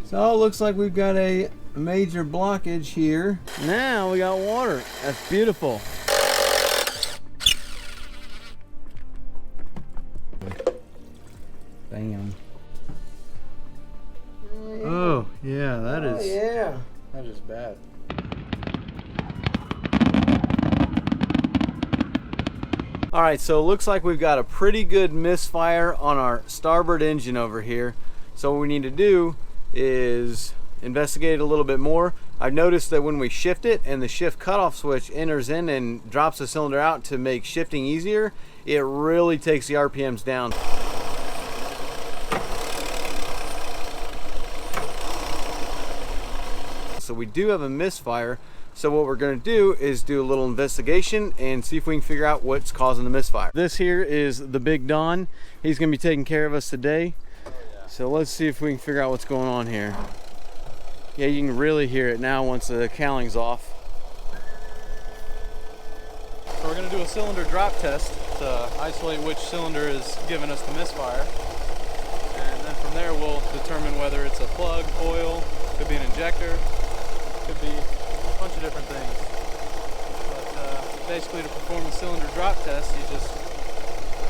So it looks like we've got a major blockage here. Now we got water. That's beautiful. Bam. Oh, yeah, that is. Oh, yeah. That is bad. All right, so it looks like we've got a pretty good misfire on our starboard engine over here. So what we need to do is investigate it a little bit more. I've noticed that when we shift it and the shift cutoff switch enters in and drops the cylinder out to make shifting easier, it really takes the RPMs down. So we do have a misfire. So what we're going to do is do a little investigation and see if we can figure out what's causing the misfire. This here is the Big Don. He's going to be taking care of us today. Oh, yeah. So let's see if we can figure out what's going on here. Yeah, you can really hear it now once the cowling's off. So we're going to do a cylinder drop test to isolate which cylinder is giving us the misfire. And then from there we'll determine whether it's a plug, oil, could be an injector, could be a bunch of different things. But basically to perform the cylinder drop test, you just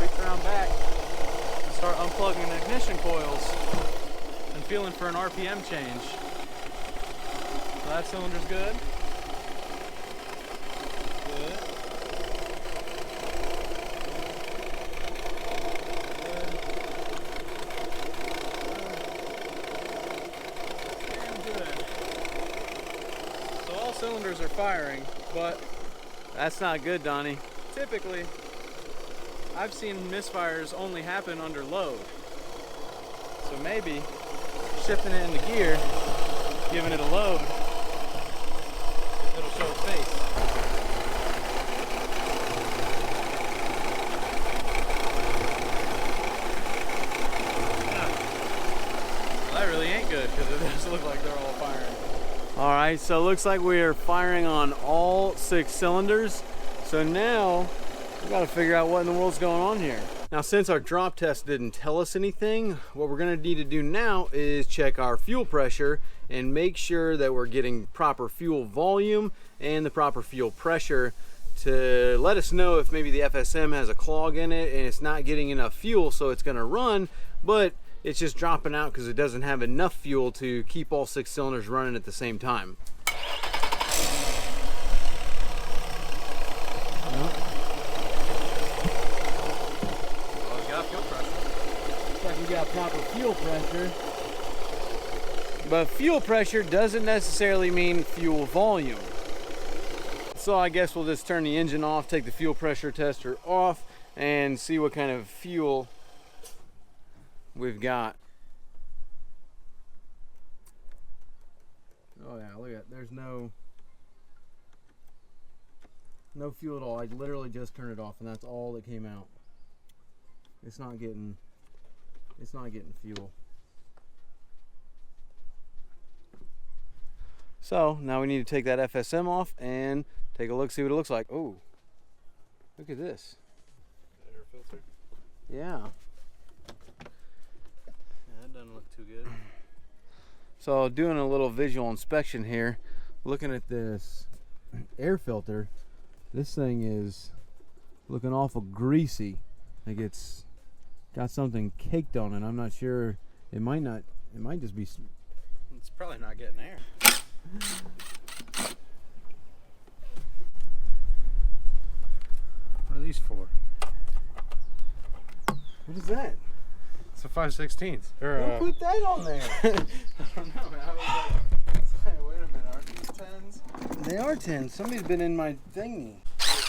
reach around back and start unplugging the ignition coils and feeling for an RPM change. So that cylinder's good. Good. Cylinders are firing, but That's not good, Donnie. typically I've seen misfires only happen under load. So maybe shifting it into gear, giving it a load, it'll show its face. Well, that really ain't good because it does look like they're all firing. All right, so it looks like we are firing on all 6 cylinders. So now we got to figure out what in the world's going on here. Now, since our drop test didn't tell us anything, what we're going to need to do now is check our fuel pressure and make sure that we're getting proper fuel volume and the proper fuel pressure to let us know if maybe the FSM has a clog in it and it's not getting enough fuel, so it's going to run, but it's just dropping out because it doesn't have enough fuel to keep all 6 cylinders running at the same time. Well, we got fuel pressure. Looks like we got proper fuel pressure. But fuel pressure doesn't necessarily mean fuel volume. So I guess we'll just turn the engine off, take the fuel pressure tester off, and see what kind of fuel we've got. Oh yeah, look at, there's no fuel at all. I literally just turned it off and that's all that came out. It's not getting fuel. So now we need to take that FSM off and take a look, see what it looks like. Oh, look at this. Air filter. Yeah. That doesn't look too good. So doing a little visual inspection here, looking at this air filter, this thing is looking awful greasy. Like it's got something caked on it. I'm not sure. It might just be. It's probably not getting air. What are these for? What is that? It's a 5/16. Don't put that on there. I don't know, man. I was like, wait a minute, aren't these 10s? They are 10. Somebody's been in my thingy.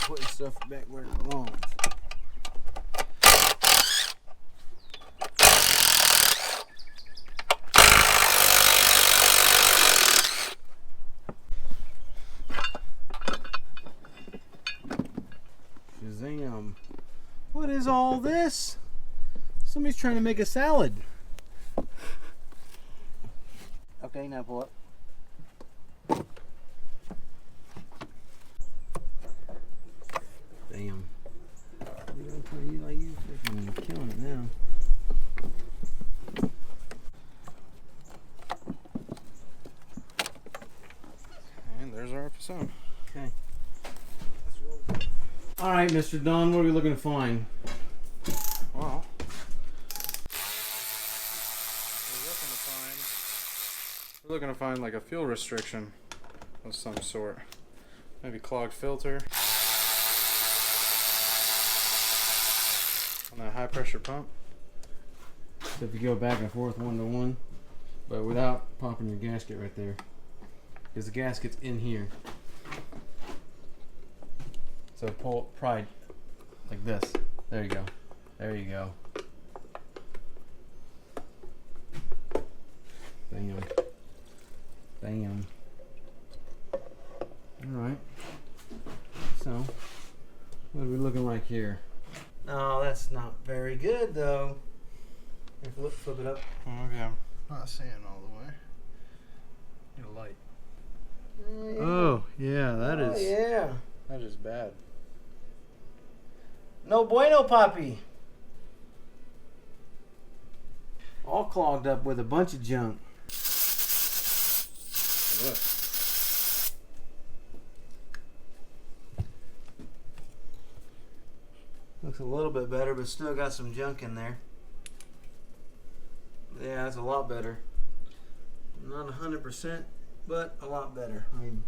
Putting stuff back where it belongs. Shazam. What is all this? Somebody's trying to make a salad. Okay, now pull up. Damn. You freaking killing it now. so. Okay. All right, Mr. Don, what are we looking to find? Well, we're looking to find like a fuel restriction of some sort. Maybe clogged filter on that high pressure pump. So if you go back and forth 1 to 1, but without popping your gasket right there, because the gasket's in here. So pull pry like this. There you go. There you go. Bam. Bam. Alright. So, what are we looking like here? No, that's not very good though. Flip it up. Well, maybe I'm not seeing all the way. Need a light. Oh, yeah, that is. Yeah. That is bad. No bueno, Poppy. All clogged up with a bunch of junk. Look. Looks a little bit better, but still got some junk in there. Yeah, that's a lot better. Not 100%, but a lot better. I mean,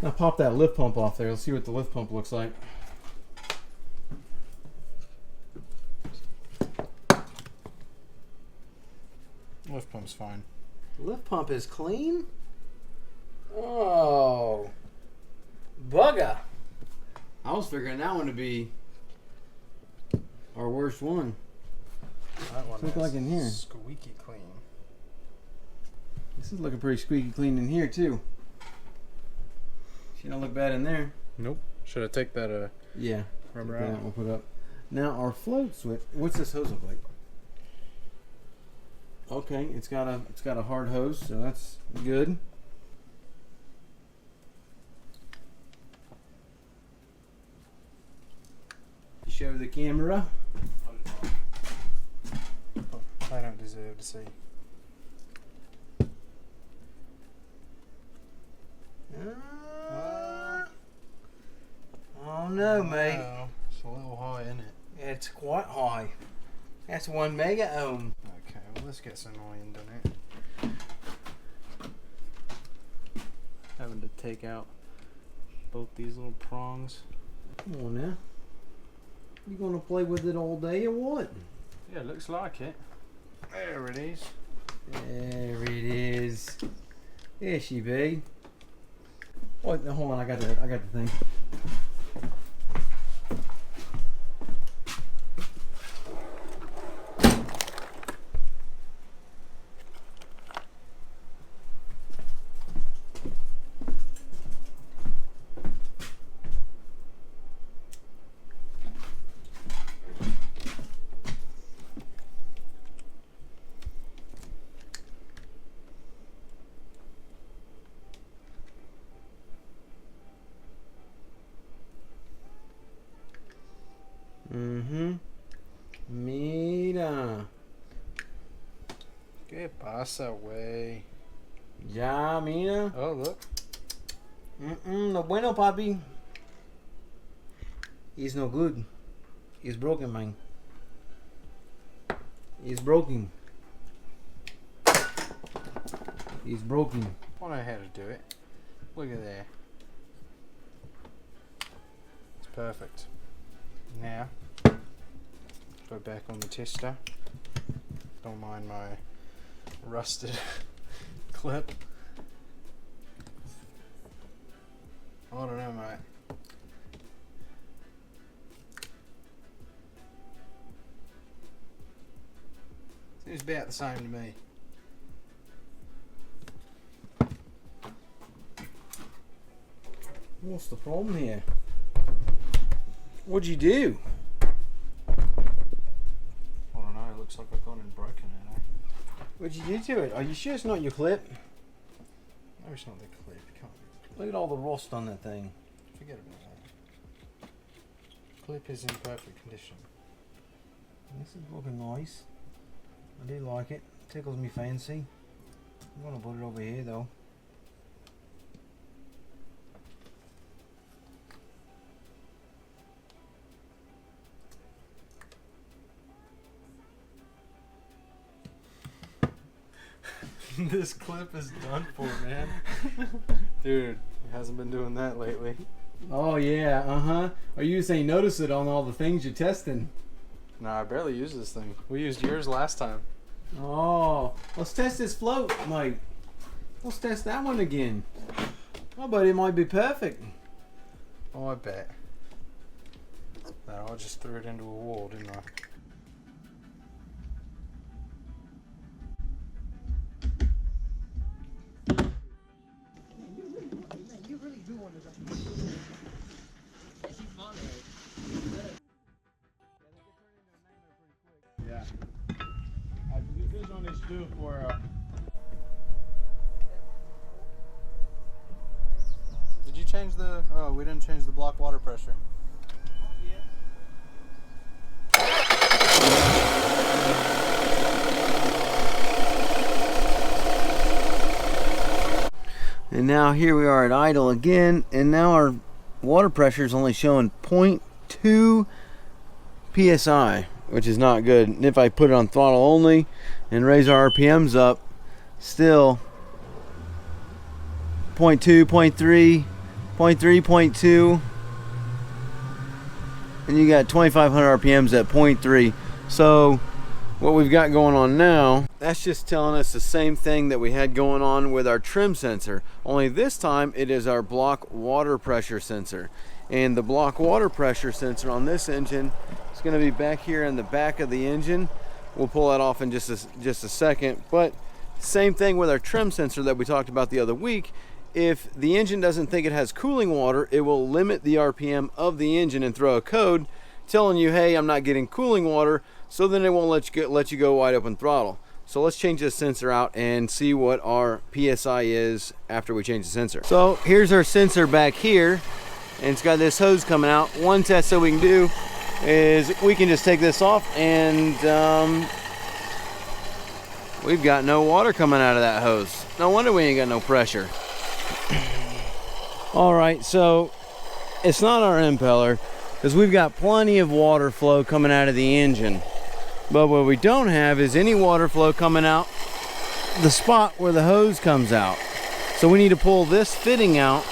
now pop that lift pump off there. Let's see what the lift pump looks like. Lift pump's fine. The lift pump is clean? Oh, bugger. I was figuring that one to be our worst one. That one Look is like in here. squeaky clean. This is looking pretty squeaky clean in here too. She don't look bad in there. Nope. Should I take that Yeah. rubber Take that out? We'll put up. Now our float switch. What's this hose look like? Okay, it's got a hard hose, so that's good. Show the camera. I don't deserve to see. Oh no, mate. Wow. It's a little high, isn't it? It's quite high. That's 1 mega ohm. Okay, well let's get some oil done it. Having to take out both these little prongs. Come on now. You gonna play with it all day or what? Yeah, looks like it. There it is. There it is. There she be. Wait, hold on, I got the thing. Mira. ¿Qué pasa, güey? Ya, mira. Oh, look. No bueno, papi. It's no good. It's broken, man. It's broken. It's broken. I know how to do it. Look at there. It's perfect. Now, go back on the tester. Don't mind my rusted clip. I don't know, mate. Seems about the same to me. What's the problem here? What'd you do? I don't know, it looks like I've gone and broken it, eh? What'd you do to it? Are you sure it's not your clip? No, it's not the clip. It can't be the clip. Look at all the rust on that thing. Forget about that. Clip is in perfect condition. This is looking nice. I do like it. Tickles me fancy. I'm gonna put it over here though. This clip is done for, man. Dude, he hasn't been doing that lately. Oh yeah, Are you saying notice it on all the things you're testing? Nah, I barely use this thing. We used yours last time. Oh, let's test this float, Mike. Let's test that one again. Oh, but it might be perfect. Oh, I bet. No, I just threw it into a wall, didn't I? Yeah. This one is due for Did you change the... Oh, we didn't change the block water pressure. And now here we are at idle again, and now our water pressure is only showing 0.2 psi, which is not good. And if I put it on throttle only and raise our RPMs up, still 0.2, 0.3, 0.3, 0.2, and you got 2,500 RPMs at 0.3. So what we've got going on now, that's just telling us the same thing that we had going on with our trim sensor, only this time it is our block water pressure sensor. And the block water pressure sensor on this engine is going to be back here in the back of the engine. We'll pull that off in just a second, but same thing with our trim sensor that we talked about the other week. If the engine doesn't think it has cooling water, it will limit the RPM of the engine and throw a code telling you, hey, I'm not getting cooling water, so then it won't let you go wide open throttle. So let's change this sensor out and see what our PSI is after we change the sensor. So here's our sensor back here, and it's got this hose coming out. One test that we can do is we can just take this off, and we've got no water coming out of that hose. No wonder we ain't got no pressure. All right, so it's not our impeller, because we've got plenty of water flow coming out of the engine. But what we don't have is any water flow coming out the spot where the hose comes out. So we need to pull this fitting out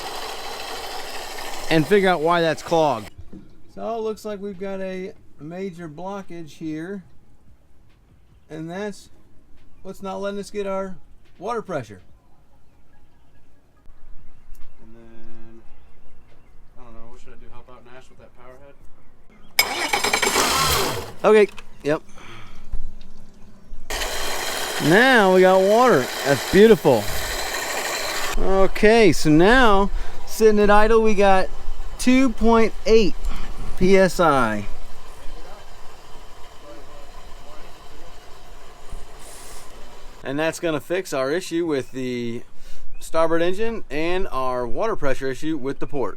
and figure out why that's clogged. So it looks like we've got a major blockage here, and that's what's not letting us get our water pressure. And then, I don't know, what should I do? Help out Nash with that power head? Okay, yep. Now we got water. That's beautiful. Okay, so now sitting at idle, we got 2.8 psi. And that's going to fix our issue with the starboard engine and our water pressure issue with the port.